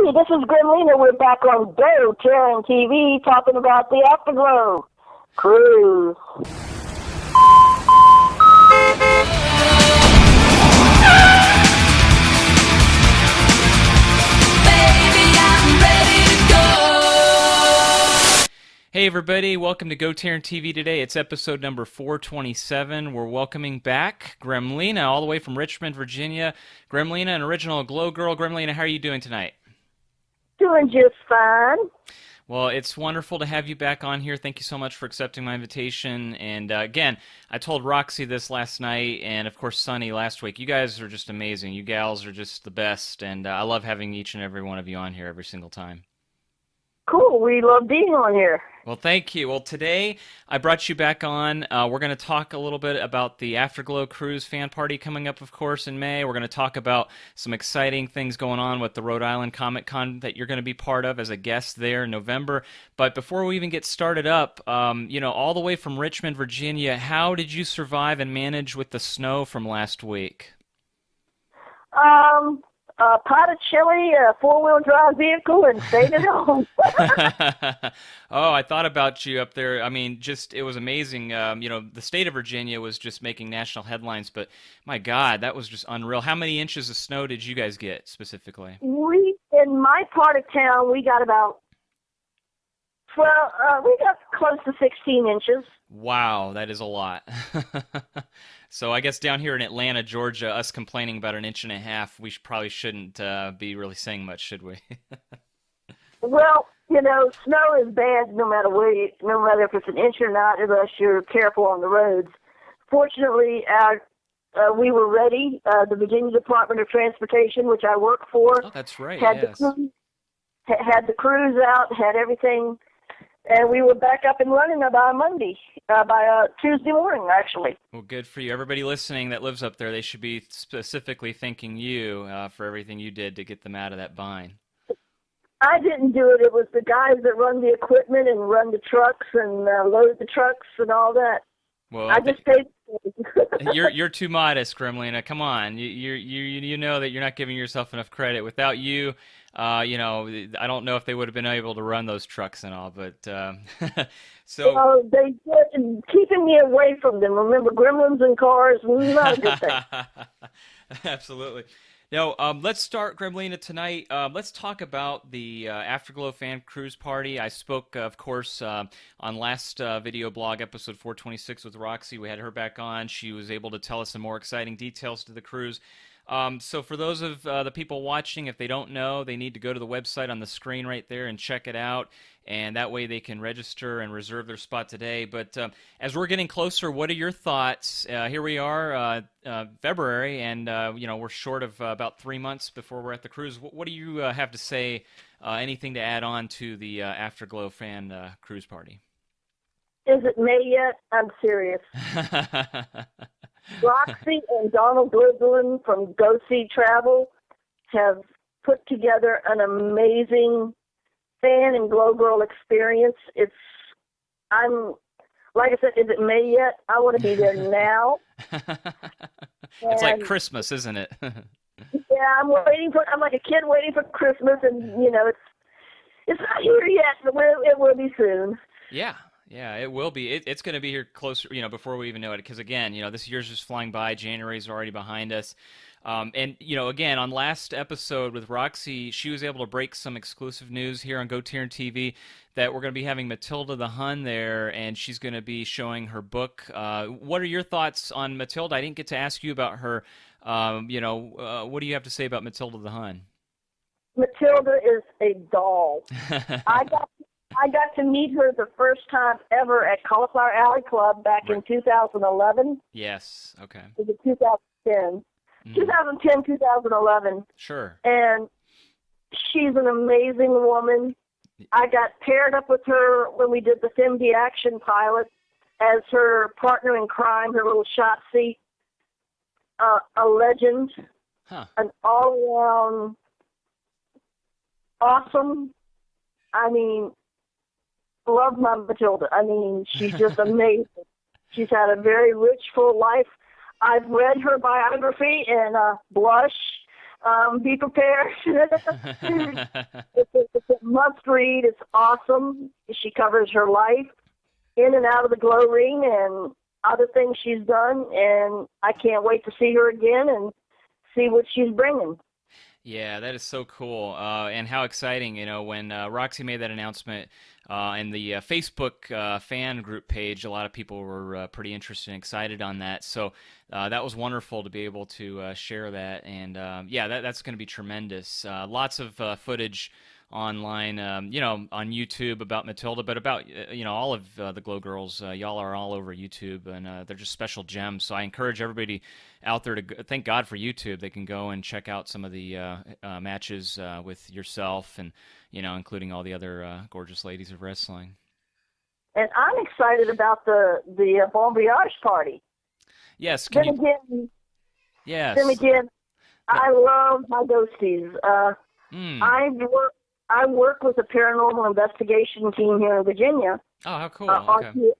Hey, this is Gremlina. We're back on GoTarryn TV talking about the AfterGlow cruise. Hey everybody, welcome to GoTarryn TV today. It's episode number 427. We're welcoming back Gremlina all the way from Richmond, Virginia. Gremlina, an original Glow Girl. Gremlina, how are you doing tonight? Doing just fine. Well, it's wonderful to have you back on here. Thank you so much for accepting my invitation. And again, I told Roxy this last night, and of course Sunny last week. You guys are just amazing. You gals are just the best, and I love having each and every one of you on here every single time. Cool. We love being on here. Well, thank you. Well, today I brought you back on. We're going to talk a little bit about the AfterGlow Cruise Fan Party coming up, of course, in May. We're going to talk about some exciting things going on with the Rhode Island Comic Con that you're going to be part of as a guest there in November. But before we even get started up, all the way from Richmond, Virginia, how did you survive and manage with the snow from last week? A pot of chili, a four-wheel drive vehicle, and stayed at home. Oh, I thought about you up there. I mean, it was amazing. The state of Virginia was just making national headlines, but my God, that was just unreal. How many inches of snow did you guys get specifically? In my part of town, we got we got close to 16 inches. Wow, that is a lot. So I guess down here in Atlanta, Georgia, us complaining about an inch and a half, we probably shouldn't be really saying much, should we? Well, snow is bad no matter if it's an inch or not, unless you're careful on the roads. Fortunately, we were ready. The Virginia Department of Transportation, which I work for, oh, that's right. Had the crews out, had everything. And we were back up and running by Tuesday morning, actually. Well, good for you. Everybody listening that lives up there, they should be specifically thanking you for everything you did to get them out of that bind. I didn't do it. It was the guys that run the equipment and run the trucks and load the trucks and all that. Well, I just stayed. You're too modest, Gremlina. Come on, you know that you're not giving yourself enough credit. Without you, I don't know if they would have been able to run those trucks and all. But so they did, keeping me away from them. Remember, gremlins and cars, not a good thing. Absolutely. Now, let's start, Gremlina, tonight. Let's talk about the AfterGlow Fan Cruise Party. I spoke, of course, on last video blog, episode 426 with Roxy. We had her back on. She was able to tell us some more exciting details to the cruise. So for those of the people watching, if they don't know, they need to go to the website on the screen right there and check it out. And that way they can register and reserve their spot today. But as we're getting closer, what are your thoughts? Here we are, February, and we're short of about 3 months before we're at the cruise. What do you have to say, anything to add on to the AfterGlow Fan Cruise Party? Is it May yet? I'm serious. Roxy and Donald Gliblin from Go See Travel have put together an amazing fan and Glow Girl experience. Like I said, is it May yet? I want to be there now. It's like Christmas, isn't it? Yeah, I'm like a kid waiting for Christmas, and it's not here yet, but it will be soon. Yeah. Yeah, it will be. It's going to be here closer, before we even know it. Because again, this year's just flying by. January's already behind us. And again, on last episode with Roxy, she was able to break some exclusive news here on GoTarryn TV that we're going to be having Matilda the Hun there, and she's going to be showing her book. What are your thoughts on Matilda? I didn't get to ask you about her. What do you have to say about Matilda the Hun? Matilda is a doll. I got to meet her the first time ever at Cauliflower Alley Club back in 2011. Yes, okay. It was 2010. 2010, 2011. Sure. And she's an amazing woman. I got paired up with her when we did the FemD Action pilot as her partner in crime, her little shot seat. A legend. Huh. An all-around awesome. Love my Matilda. She's just amazing. She's had a very rich, full life. I've read her biography and blush Be prepared. It's a must read. It's awesome. She covers her life in and out of the glow ring and other things she's done, and I can't wait to see her again and see what she's bringing. Yeah, that is so cool. And how exciting, when Roxy made that announcement in the Facebook fan group page, a lot of people were pretty interested and excited on that. So that was wonderful to be able to share that. And yeah, that's going to be tremendous. Lots of footage online, on YouTube about Matilda, but about, all of the Glow Girls. Y'all are all over YouTube, and they're just special gems. So I encourage everybody out there to thank God for YouTube. They can go and check out some of the matches with yourself and, including all the other gorgeous ladies of wrestling. And I'm excited about the Bon Voyage party. Yes. Yes. Then again, I love my ghosties. I work with a paranormal investigation team here in Virginia. Oh, how cool. Okay.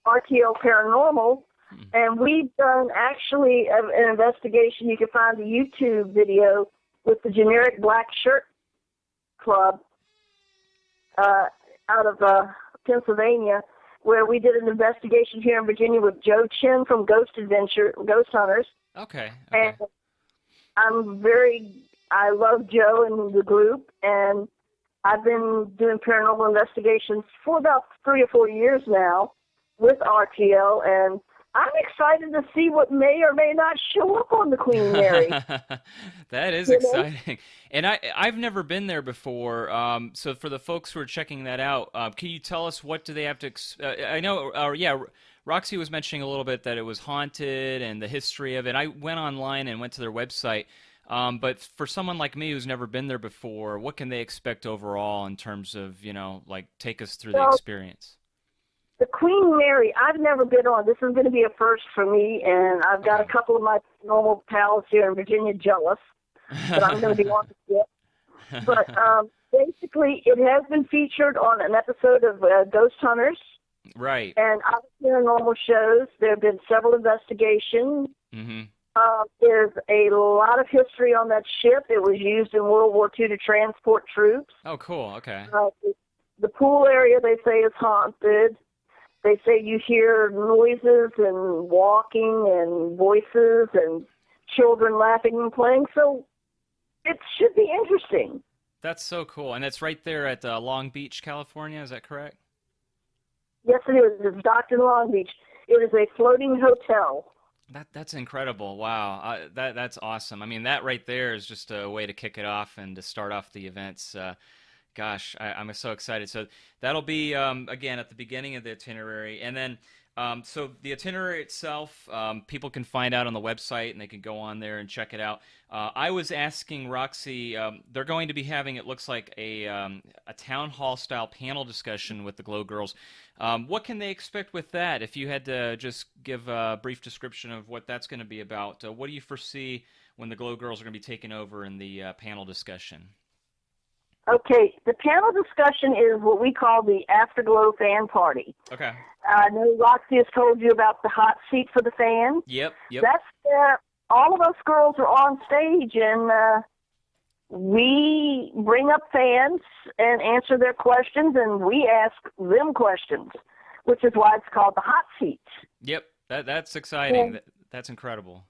RTO Paranormal. And we've done actually an investigation. You can find the YouTube video with the Generic Black Shirt Club out of Pennsylvania, where we did an investigation here in Virginia with Joe Chin from Ghost Hunters. Okay. And I love Joe and the group, and I've been doing paranormal investigations for about 3 or 4 years now with RTL, and I'm excited to see what may or may not show up on the Queen Mary. That is exciting. And I've never been there before, so for the folks who are checking that out, can you tell us what do they have to I know, Roxy was mentioning a little bit that it was haunted and the history of it. I went online and went to their website. But for someone like me who's never been there before, what can they expect overall in terms of, take us through the experience? The Queen Mary, I've never been on. This is going to be a first for me, and I've got a couple of my normal pals here in Virginia jealous that I'm going to be on the ship. But basically, it has been featured on an episode of Ghost Hunters. Right. And other paranormal shows. There have been several investigations. Mm-hmm. There's a lot of history on that ship. It was used in World War II to transport troops. Oh, cool. Okay. The pool area, they say, is haunted. They say you hear noises and walking and voices and children laughing and playing. So it should be interesting. That's so cool. And it's right there at Long Beach, California. Is that correct? Yes, it is. It's docked in Long Beach. It is a floating hotel. That's incredible. Wow. That's awesome. I mean, that right there is just a way to kick it off and to start off the events. Gosh, I'm so excited. So that'll be, again, at the beginning of the itinerary. And then, so the itinerary itself, people can find out on the website, and they can go on there and check it out. I was asking Roxy, they're going to be having, it looks like, a town hall-style panel discussion with the Glow Girls. What can they expect with that? If you had to just give a brief description of what that's going to be about, what do you foresee when the Glow Girls are going to be taking over in the panel discussion? Okay, the panel discussion is what we call the AfterGlow Fan Party. Okay. I know Roxy has told you about the hot seat for the fans. Yep. That's where all of us girls are on stage, and we bring up fans and answer their questions, and we ask them questions, which is why it's called the hot seat. Yep, that's exciting. That's incredible.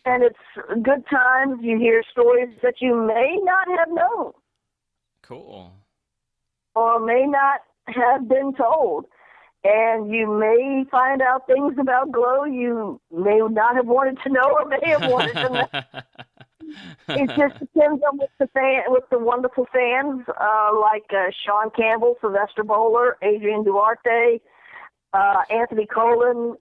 And it's good times. You hear stories that you may not have known. Cool. Or may not have been told. And you may find out things about Glow you may not have wanted to know or may have wanted to know. It just depends on with the wonderful fans like Sean Campbell, Sylvester Bowler, Adrian Duarte, Anthony Colon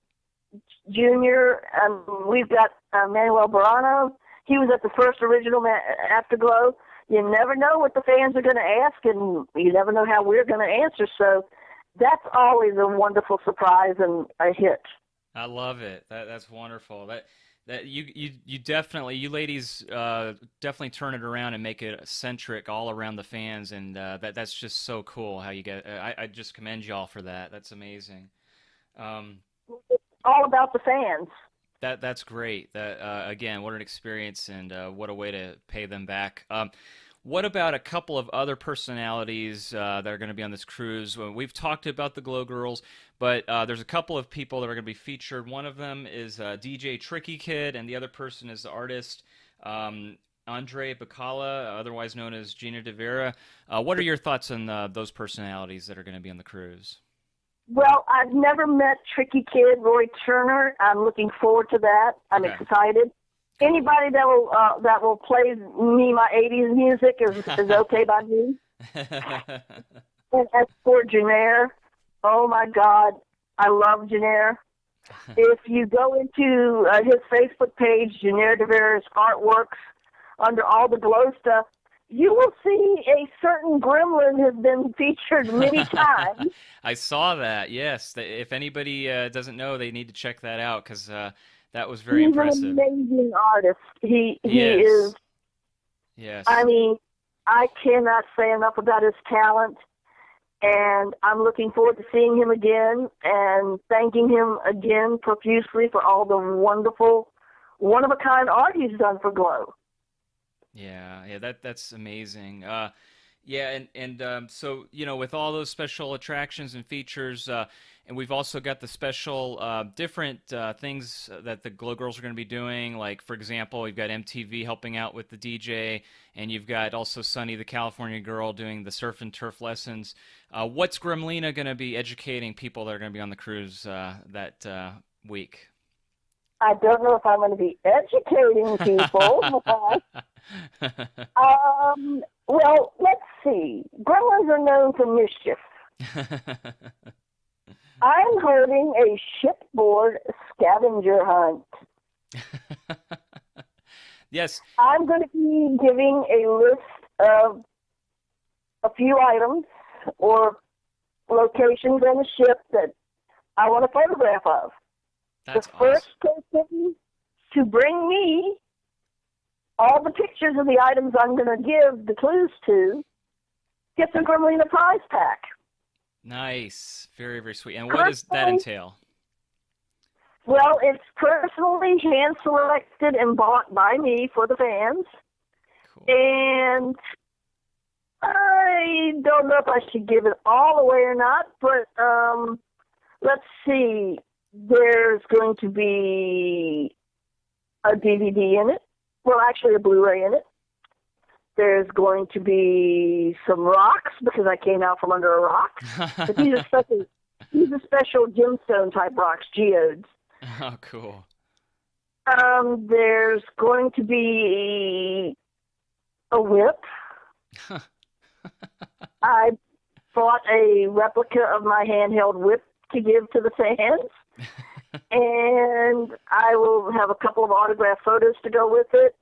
Jr., and we've got Manuel Barano. He was at the first original Afterglow. You never know what the fans are going to ask, and you never know how we're going to answer. So that's always a wonderful surprise and a hit. I love it. That's wonderful. That you definitely, you ladies definitely turn it around and make it centric all around the fans, and that's just so cool how you get. I just commend y'all for that. That's amazing. It's all about the fans. That's great. That again, what an experience, and what a way to pay them back. What about a couple of other personalities that are going to be on this cruise? Well, we've talked about the Glow Girls, but there's a couple of people that are going to be featured. One of them is DJ Tricky Kid, and the other person is the artist Andre Bacala, otherwise known as Gina De Vera. What are your thoughts on those personalities that are going to be on the cruise? Well, I've never met Tricky Kid, Roy Turner. I'm looking forward to that. I'm excited. Anybody that will play me my 80s music is okay by me. And as for Janaire, oh my God, I love Janaire. If you go into his Facebook page, Janaire De Vera's artworks, under all the Glow stuff, you will see a certain gremlin has been featured many times. I saw that, yes. If anybody doesn't know, they need to check that out, because that was very impressive. He's an amazing artist. He Yes. is. Yes. I mean, I cannot say enough about his talent, and I'm looking forward to seeing him again and thanking him again profusely for all the wonderful, one-of-a-kind art he's done for Glow. Yeah, that's amazing. So, with all those special attractions and features, and we've also got the special different things that the Glow Girls are going to be doing. Like, for example, we've got MTV helping out with the DJ, and you've got also Sunny, the California girl, doing the surf and turf lessons. What's Gremlina going to be educating people that are going to be on the cruise that week? I don't know if I'm going to be educating people. Well, let's see. Gremlins are known for mischief. I'm holding a shipboard scavenger hunt. Yes. I'm going to be giving a list of a few items or locations on the ship that I want a photograph of. That's the first person to bring me all the pictures of the items I'm going to give the clues to gets a Gremlina prize pack. Nice. Very, very sweet. And what does that entail? Well, it's personally hand-selected and bought by me for the fans. Cool. And I don't know if I should give it all away or not, but let's see. There's going to be a DVD in it. Well, actually a Blu-ray in it. There's going to be some rocks, because I came out from under a rock. But these are special gemstone type rocks, geodes. Oh, cool. There's going to be a whip. I bought a replica of my handheld whip to give to the fans. And I will have a couple of autographed photos to go with it.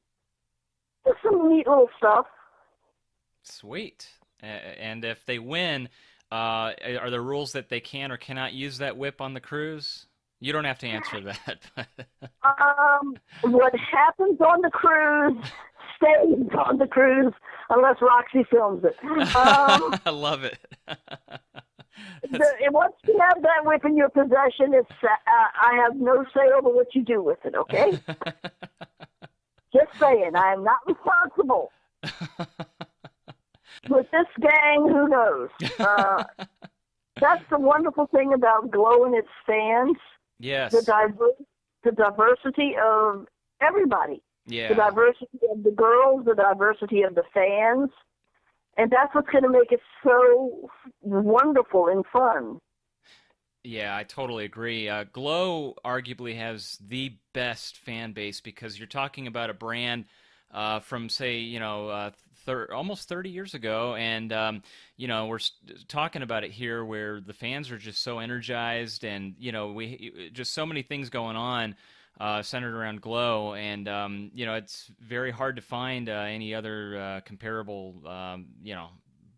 Just some neat little stuff. Sweet. And if they win, are there rules that they can or cannot use that whip on the cruise? You don't have to answer that. What happens on the cruise stays on the cruise unless Roxy films it. I love it. Once you have that whip in your possession, I have no say over what you do with it, okay? Just saying, I am not responsible. With this gang, who knows? That's the wonderful thing about Glow and its fans. Yes. The diversity of everybody. Yeah. The diversity of the girls, the diversity of the fans. And that's what's going to make it so wonderful and fun. Yeah, I totally agree. Glow arguably has the best fan base, because you're talking about a brand from, say, almost 30 years ago, and we're talking about it here where the fans are just so energized, and we just so many things going on centered around Glow, and it's very hard to find any other comparable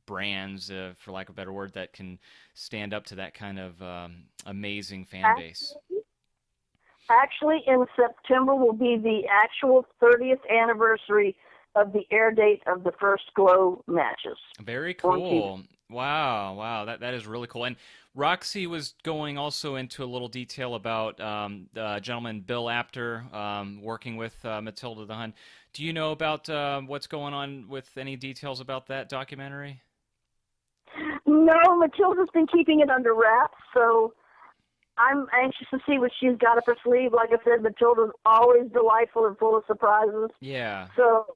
brands, for lack of a better word, that can stand up to that kind of amazing fan base. Actually, in September will be the actual 30th anniversary of the air date of the first Glow matches. Very cool. Wow, wow, that is really cool. And Roxy was going also into a little detail about the gentleman Bill Apter working with Matilda the Hun. Do you know about what's going on with any details about that documentary? No, Matilda's been keeping it under wraps, so I'm anxious to see what she's got up her sleeve. Like I said, Matilda's always delightful and full of surprises. Yeah. So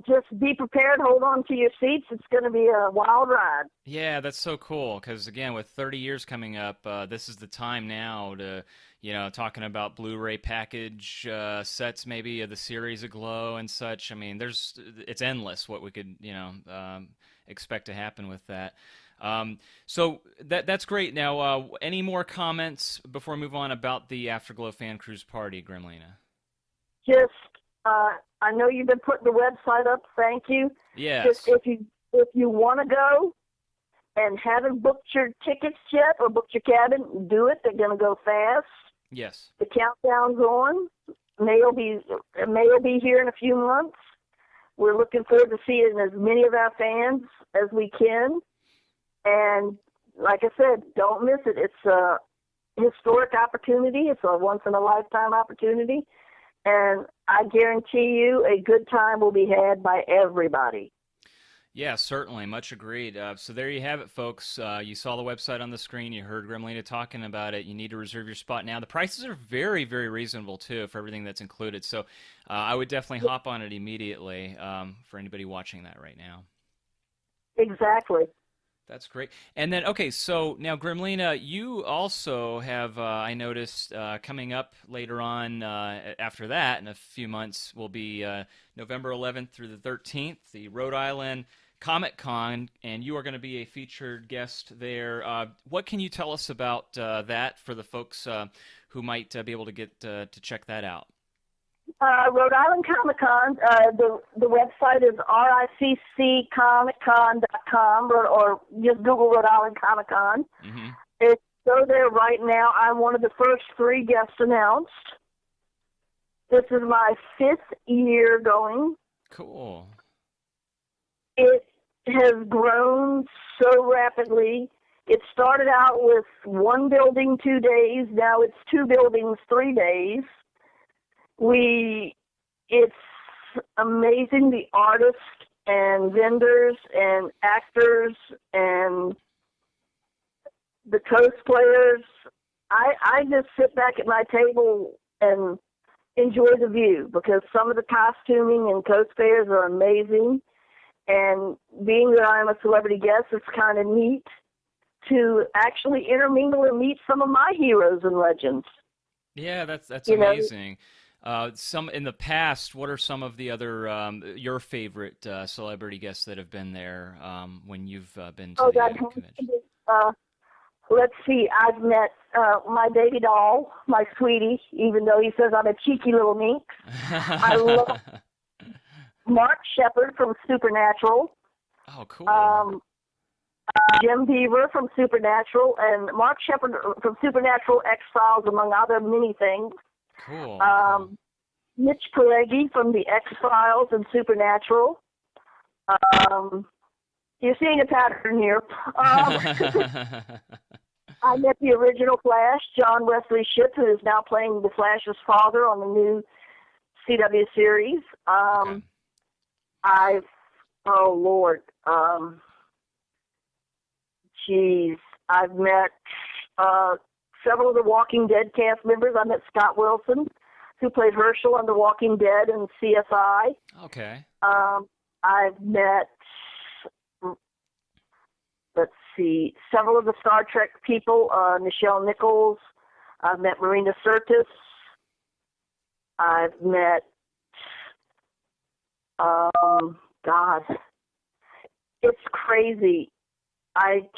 just be prepared. Hold on to your seats. It's going to be a wild ride. Yeah, that's so cool. Because again, with 30 years coming up, this is the time now to, talking about Blu-ray package sets, maybe of the series Aglow and such. I mean, it's endless what we could, expect to happen with that. So that's great. Now, any more comments before we move on about the Afterglow Fan Cruise Party, Gremlina? Just, I know you've been putting the website up. Thank you. Yes. Just if you want to go and haven't booked your tickets yet or booked your cabin, do it. They're going to go fast. Yes. The countdown's on. May will be here in a few months. We're looking forward to seeing as many of our fans as we can. And like I said, don't miss it. It's a historic opportunity. It's a once-in-a-lifetime opportunity. And I guarantee you a good time will be had by everybody. Yeah, certainly. Much agreed. So there you have it, folks. You saw the website on the screen. You heard Gremlina talking about it. You need to reserve your spot now. The prices are very, very reasonable, too, for everything that's included. So I would definitely hop on it immediately for anybody watching that right now. Exactly. That's great. And then, okay, so now, Gremlina, you also have, I noticed, coming up later on after that in a few months will be November 11th through the 13th, the Rhode Island Comic Con, and you are going to be a featured guest there. What can you tell us about that for the folks who might be able to get to check that out? Rhode Island Comic Con, the website is ricccomiccon.com or just Google Rhode Island Comic Con. Mm-hmm. It's so there right now. I'm one of the first 3 guests announced. This is my 5th year going. Cool. It has grown so rapidly. It started out with 1 building 2 days. Now it's 2 buildings 3 days. It's amazing, the artists and vendors and actors and the cosplayers. I just sit back at my table and enjoy the view because some of the costuming and cosplayers are amazing. And being that I'm a celebrity guest, it's kind of neat to actually intermingle and meet some of my heroes and legends. Yeah, that's amazing. Some in the past, what are some of the other your favorite celebrity guests that have been there when you've been to the convention? Let's see. I've met my baby doll, my sweetie, even though he says I'm a cheeky little minx. I love Mark Shepard from Supernatural. Oh, cool. Jim Beaver from Supernatural, and Mark Shepard from Supernatural X-Files, among other many things. Cool. Mitch Pileggi from the X-Files and Supernatural. You're seeing a pattern here. I met the original Flash, John Wesley Shipp, who is now playing the Flash's father on the new CW series. Okay. I've met several of the Walking Dead cast members. I met Scott Wilson, who played Herschel on The Walking Dead and CSI. Okay. I've met, several of the Star Trek people, Nichelle Nichols. I've met Marina Sirtis. I've met, it's crazy. I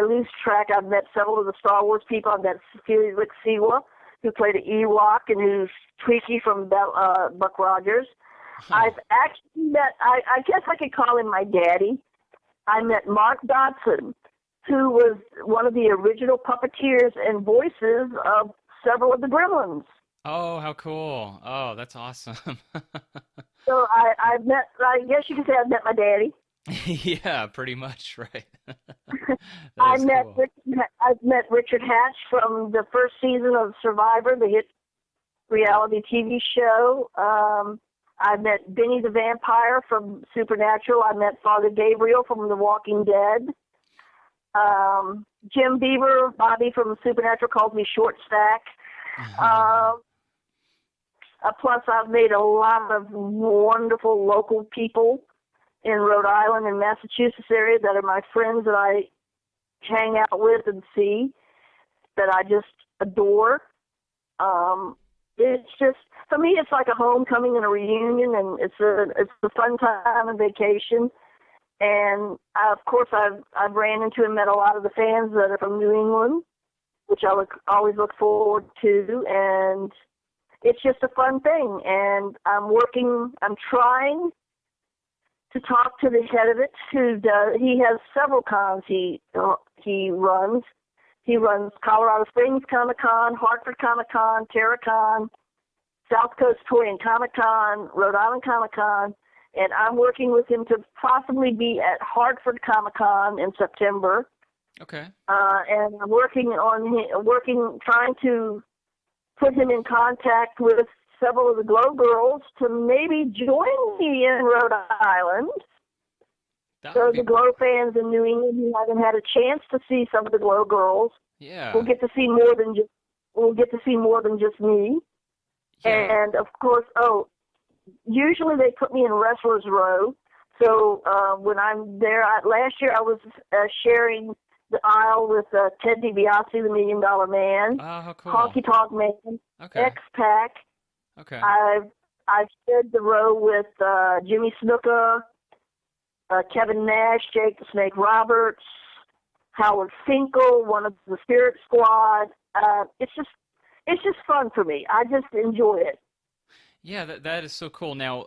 lose track. I've met several of the Star Wars people. I've met Felix Siwa, who played an Ewok, and who's Twiki from Buck Rogers. Huh. I've actually met, I guess I could call him my daddy. I met Mark Dodson, who was one of the original puppeteers and voices of several of the Gremlins. Oh, how cool. Oh, that's awesome. So I've met, I guess you could say I've met my daddy. Yeah, pretty much, right. That is cool. I've met Richard Hatch from the first season of Survivor, the hit reality TV show. I met Benny the Vampire from Supernatural. I met Father Gabriel from The Walking Dead. Jim Beaver, Bobby from Supernatural, calls me Short Stack. Plus, I've made a lot of wonderful local people in Rhode Island and Massachusetts area that are my friends that I hang out with and see, that I just adore. It's just, for me, it's like a homecoming and a reunion, and it's a fun time and vacation. And of course, I've ran into and met a lot of the fans that are from New England, which I always look forward to, and it's just a fun thing. And I'm trying to talk to the head of it, he has several cons he runs. He runs Colorado Springs Comic Con, Hartford Comic Con, TerraCon, South Coast Toy and Comic Con, Rhode Island Comic Con, and I'm working with him to possibly be at Hartford Comic Con in September. Okay. And I'm trying to put him in contact with several of the Glow Girls to maybe join me in Rhode Island. So the Glow fans in New England who haven't had a chance to see some of the Glow Girls, will get to see more than just me. Yeah. And of course, usually they put me in Wrestler's Row. So when I'm there, last year I was sharing the aisle with Ted DiBiase, the $1 Million Man, how cool. Honky Tonk Man, X-Pac. Okay. I've shared the row with Jimmy Snuka, Kevin Nash, Jake the Snake Roberts, Howard Finkel, one of the Spirit Squad. It's just fun for me. I just enjoy it. Yeah, that is so cool. Now,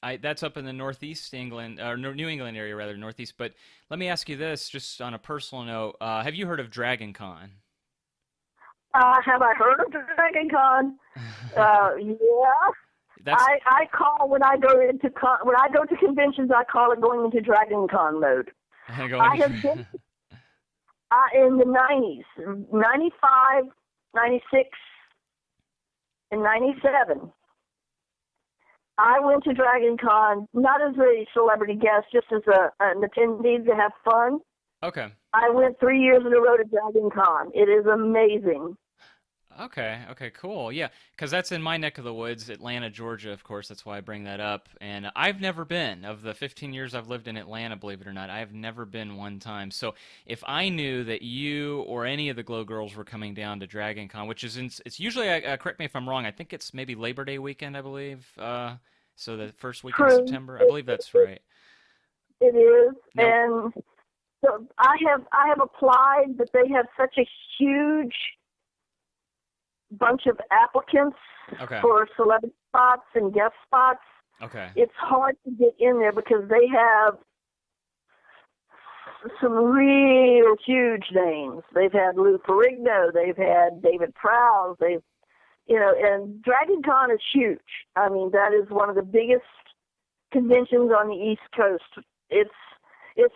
that's up in the Northeast England, or New England area rather, Northeast. But let me ask you this, just on a personal note: have you heard of Dragon Con? Have I heard of Dragon Con? Yeah. I call when I go to conventions. I call it going into Dragon Con mode. I have been in the 90s, 95, 96, and 97. I went to Dragon Con not as a celebrity guest, just as an attendee to have fun. Okay. I went 3 years in a row to Dragon Con. It is amazing. Okay, cool. Yeah, because that's in my neck of the woods, Atlanta, Georgia, of course. That's why I bring that up. And I've never been. Of the 15 years I've lived in Atlanta, believe it or not, I've never been one time. So if I knew that you or any of the Glow Girls were coming down to Dragon Con, which is it's usually, correct me if I'm wrong, I think it's maybe Labor Day weekend, I believe. So the first week of September. I believe that's right. It is. No. And so I have applied, but they have such a huge bunch of applicants for celebrity spots and guest spots. Okay. It's hard to get in there because they have some real huge names. They've had Lou Ferrigno, they've had David Prowse, and Dragon Con is huge. I mean, that is one of the biggest conventions on the East Coast. It's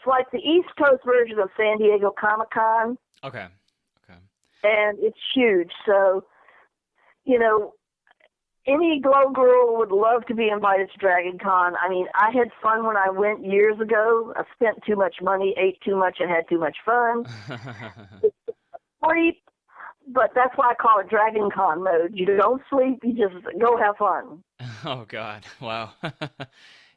like the East Coast version of San Diego Comic Con. Okay. And it's huge. So, any Glow Girl would love to be invited to Dragon Con. I mean, I had fun when I went years ago. I spent too much money, ate too much, and had too much fun. Sleep, but that's why I call it Dragon Con mode. You don't sleep, you just go have fun. Oh, God. Wow.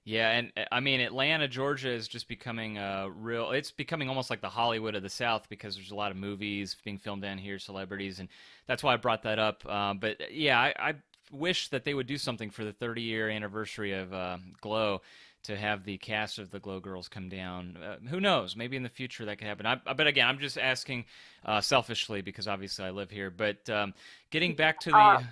Yeah, and I mean, Atlanta, Georgia is just becoming it's becoming almost like the Hollywood of the South because there's a lot of movies being filmed down here, celebrities, and that's why I brought that up. But yeah, I wish that they would do something for the 30-year anniversary of Glow to have the cast of the Glow Girls come down. Who knows? Maybe in the future that could happen. But again, I'm just asking selfishly because obviously I live here. But getting back to the...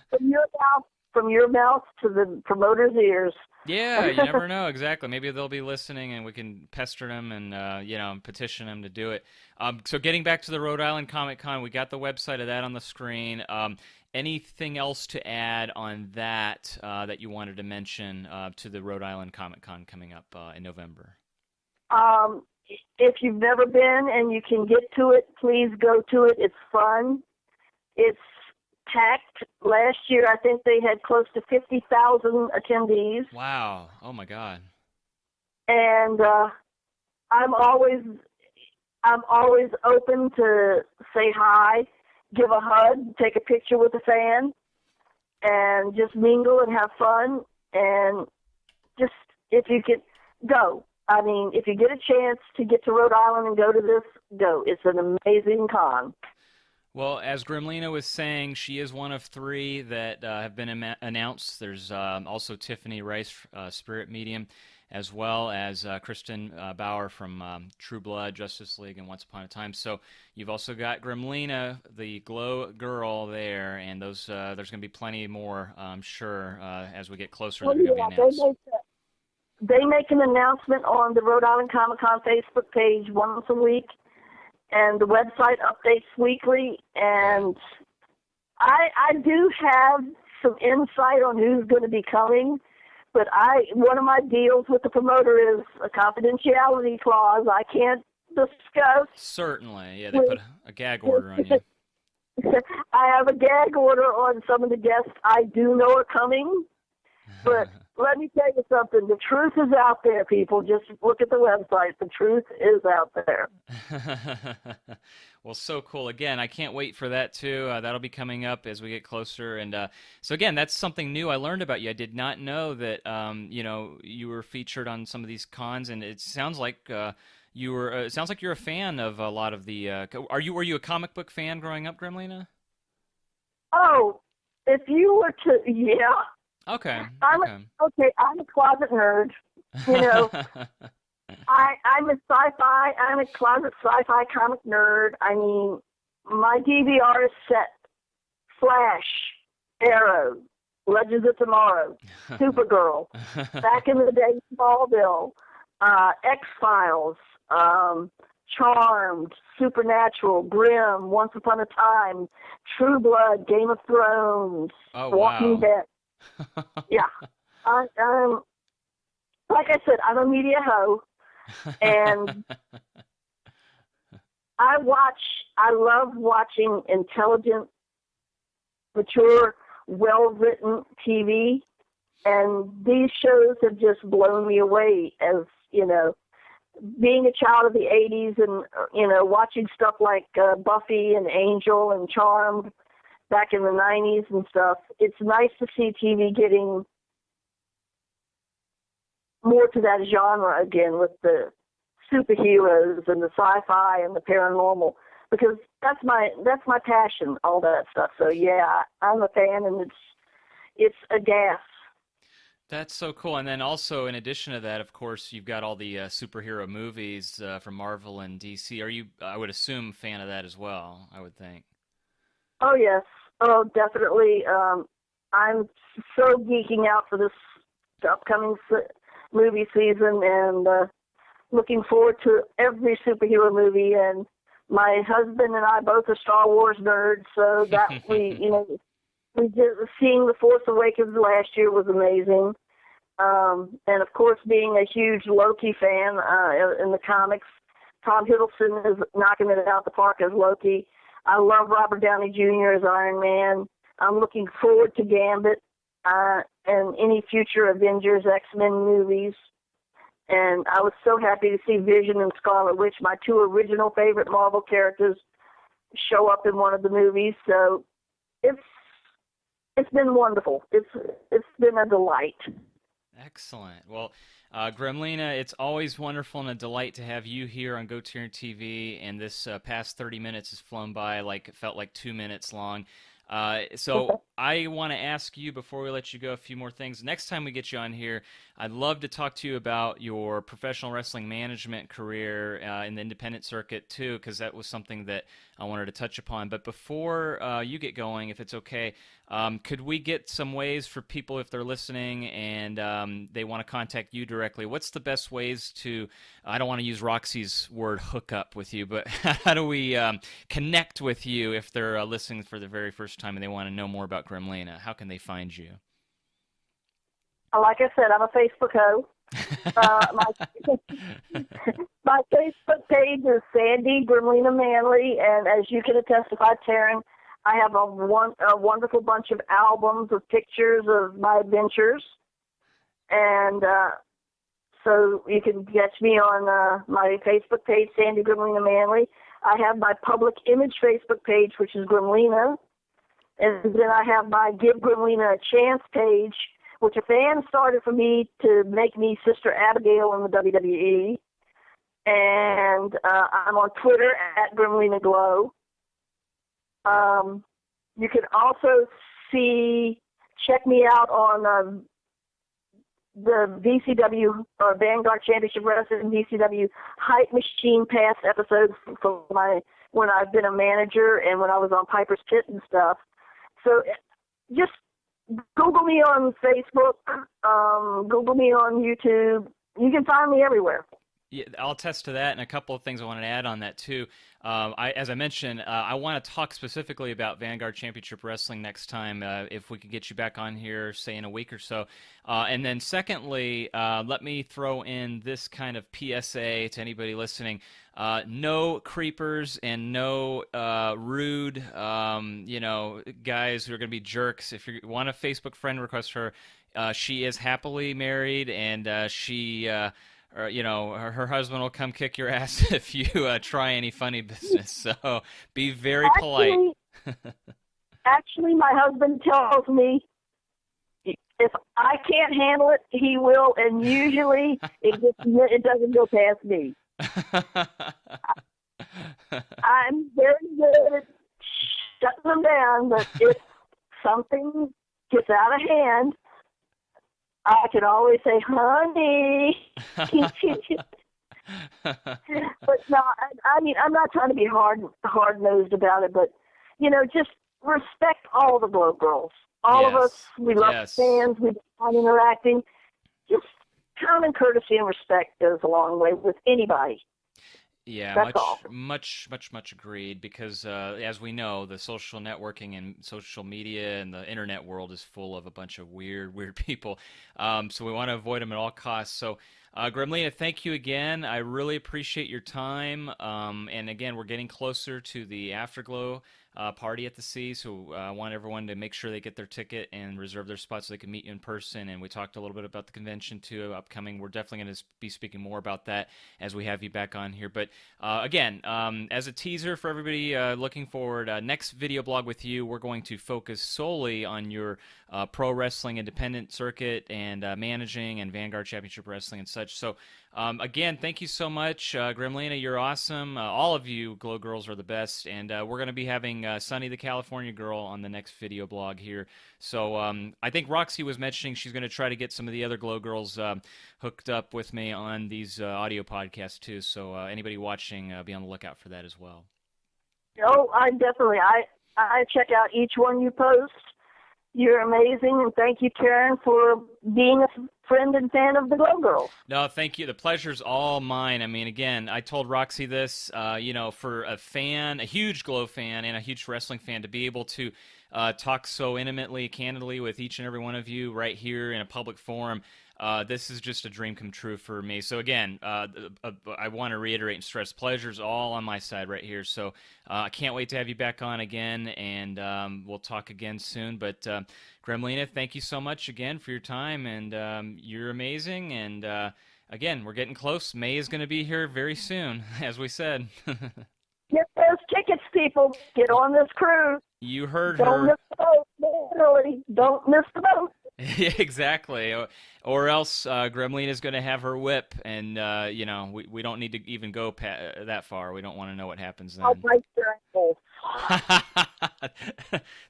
From your mouth to the promoter's ears. Yeah, you never know. Exactly. Maybe they'll be listening and we can pester them and, petition them to do it. So getting back to the Rhode Island Comic Con, we got the website of that on the screen. Anything else to add on that that you wanted to mention to the Rhode Island Comic Con coming up in November? if you've never been and you can get to it, please go to it. It's fun. It's packed. Last year, I think they had close to 50,000 attendees. Wow. Oh, my God. And I'm always open to say hi, give a hug, take a picture with a fan, and just mingle and have fun. And just, if you can, go. I mean, if you get a chance to get to Rhode Island and go to this, go. It's an amazing con. Well, as Gremlina was saying, she is one of 3 that have been announced. There's also Tiffany Rice, Spirit Medium, as well as Kristen Bauer from True Blood, Justice League, and Once Upon a Time. So you've also got Gremlina, the Glow Girl there, and those there's going to be plenty more, I'm sure, as we get closer. They're going to be announced. They make an announcement on the Rhode Island Comic Con Facebook page once a week, and the website updates weekly. And I do have some insight on who's going to be coming, but one of my deals with the promoter is a confidentiality clause. I can't discuss. Certainly, yeah, they put a gag order on you. I have a gag order on some of the guests I do know are coming, but let me tell you something. The truth is out there, people. Just look at the website. The truth is out there. Well, so cool. Again, I can't wait for that, too. That'll be coming up as we get closer. And so, again, that's something new I learned about you. I did not know that, you were featured on some of these cons, and it sounds like you were. It sounds like you're a fan of a lot of the. Were you a comic book fan growing up, Gremlina? Oh, if you were to, yeah. Okay. I'm a closet nerd. You know, I'm a sci-fi. I'm a closet sci-fi comic nerd. I mean, my DVR is set. Flash, Arrow, Legends of Tomorrow, Supergirl, back in the day, Smallville, X-Files, Charmed, Supernatural, Grimm, Once Upon a Time, True Blood, Game of Thrones, Walking Dead. Yeah, like I said, I'm a media hoe, and I love watching intelligent, mature, well-written TV, and these shows have just blown me away. As you know, being a child of the '80s, and watching stuff like Buffy and Angel and Charmed back in the '90s and stuff, it's nice to see TV getting more to that genre again, with the superheroes and the sci-fi and the paranormal, because that's my passion, all that stuff. So yeah, I'm a fan, and it's a gas. That's so cool. And then also, in addition to that, of course, you've got all the superhero movies from Marvel and DC. Are you, I would assume, a fan of that as well, I would think? Oh, yes. Oh, definitely. I'm so geeking out for this upcoming movie season, and looking forward to every superhero movie. And my husband and I both are Star Wars nerds, so that we did, seeing The Force Awakens last year was amazing. And of course, being a huge Loki fan in the comics, Tom Hiddleston is knocking it out the park as Loki. I love Robert Downey Jr. as Iron Man. I'm looking forward to Gambit and any future Avengers, X-Men movies. And I was so happy to see Vision and Scarlet Witch, my 2 original favorite Marvel characters, show up in one of the movies. So it's been wonderful. It's been a delight. Excellent. Well, Gremlina, it's always wonderful and a delight to have you here on GoTarryn TV, and this past 30 minutes has flown by like it felt like 2 minutes long. So I want to ask you, before we let you go, a few more things. Next time we get you on here, I'd love to talk to you about your professional wrestling management career in the independent circuit, too, because that was something that I wanted to touch upon. But before you get going, if it's okay, could we get some ways for people, if they're listening and they want to contact you directly, what's the best ways to, I don't want to use Roxy's word hook up with you, but how do we connect with you if they're listening for the very first time and they want to know more about Gremlina? How can they find you? Like I said, I'm a Facebook hoe. My my Facebook page is Sandy Gremlina Manley, and as you can testify, Tarryn, I have a wonderful bunch of albums of pictures of my adventures, and so you can catch me on my Facebook page, Sandy Gremlina Manley. I have my public image Facebook page, which is Gremlina, and then I have my Give Gremlina a Chance page, which a fan started for me to make me Sister Abigail in the WWE. And I'm on Twitter at Gremlina Glow. You can also check me out on the VCW or Vanguard Championship Wrestling VCW Hype Machine past episodes from when I've been a manager and when I was on Piper's Pit and stuff. So just Google me on Facebook, Google me on YouTube. You can find me everywhere. Yeah, I'll attest to that, and a couple of things I wanted to add on that too. As I mentioned, I want to talk specifically about Vanguard Championship Wrestling next time, if we could get you back on here, say in a week or so. And then secondly, let me throw in this kind of PSA to anybody listening. No creepers and no rude, guys who are going to be jerks. If you want a Facebook friend, request her. She is happily married, and she... or, her husband will come kick your ass if you try any funny business. So be very polite. Actually, my husband tells me if I can't handle it, he will, and usually it doesn't go past me. I'm very good at shutting them down, but if something gets out of hand, I can always say, honey. But no, I mean, I'm not trying to be hard-nosed about it, but, just respect all the Glow Girls. All of us, we love fans, we love interacting. Just common courtesy and respect goes a long way with anybody. Yeah, much agreed, because as we know, the social networking and social media and the internet world is full of a bunch of weird people. So we want to avoid them at all costs. So, Gremlina, thank you again. I really appreciate your time. And again, we're getting closer to the Afterglow party at the sea, so I want everyone to make sure they get their ticket and reserve their spot so they can meet you in person. And we talked a little bit about the convention too upcoming. We're definitely going to be speaking more about that as we have you back on here. But again, as a teaser for everybody looking forward, next video blog with you, we're going to focus solely on your pro wrestling independent circuit and managing and Vanguard Championship Wrestling and such. So again, thank you so much, Gremlina. You're awesome. All of you Glow Girls are the best, and we're going to be having Sunny the California Girl on the next video blog here. So I think Roxy was mentioning she's going to try to get some of the other Glow Girls hooked up with me on these audio podcasts too. So anybody watching, be on the lookout for that as well. Oh, I check out each one you post. You're amazing, and thank you, Tarryn, for being a friend and fan of the Glow Girls. No, thank you. The pleasure's all mine. I mean, again, I told Roxy this, for a fan, a huge Glow fan and a huge wrestling fan, to be able to talk so intimately, candidly with each and every one of you right here in a public forum, this is just a dream come true for me. So again, I want to reiterate and stress, pleasure's all on my side right here. So I can't wait to have you back on again, and we'll talk again soon. But Gremlina, thank you so much again for your time, and you're amazing. And again, we're getting close. May is going to be here very soon, as we said. Get those tickets, people. Get on this cruise. You heard Don't her. Miss the boat. Literally, don't miss the boat. Yeah, exactly. Or else Gremlina's going to have her whip, and we don't need to even go that far. We don't want to know what happens then. I'll bite your ankle.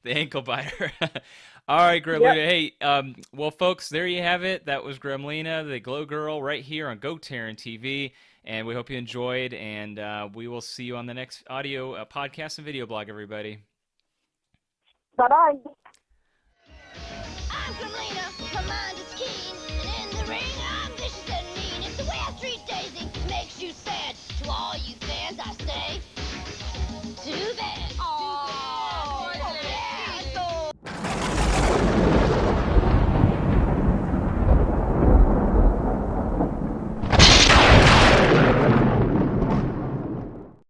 The ankle biter. All right, Gremlina. Yep. Hey, well, folks, there you have it. That was Gremlina, the Glow Girl, right here on GoTarryn TV. And we hope you enjoyed, and we will see you on the next audio podcast and video blog, everybody. Bye-bye.